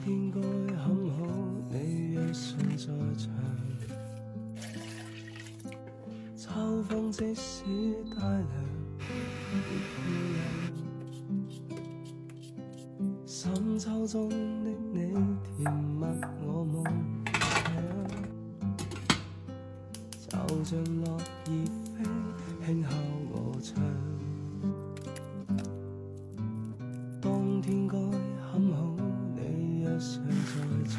天該很好，你若尚在場。秋風即使帶涼，亦漂亮。深秋中的你甜蜜我夢想，就像落葉飛，輕敲我窗。當天該很好，你若尚在場。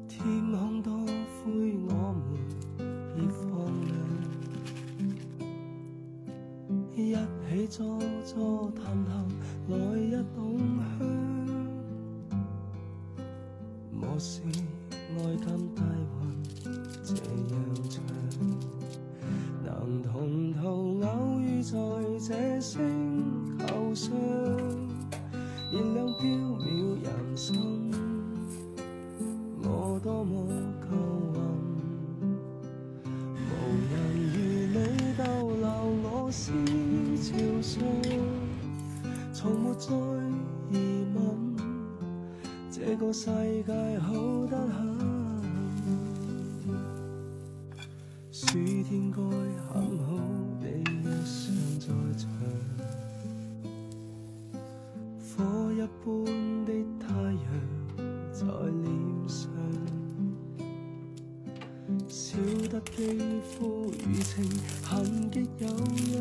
天空多灰，我們已放亮，一起坐坐談談，來一桶香。莫視愛今大運這樣長，能同途偶遇在這星球上，燃亮飄渺人生。我多麼夠運，無人如你逗留我思潮上，從沒再疑問，這個世界好得很。暑天該很好，你若尚在場。火一般的太陽在臉上，燒得肌膚如情痕極有樣。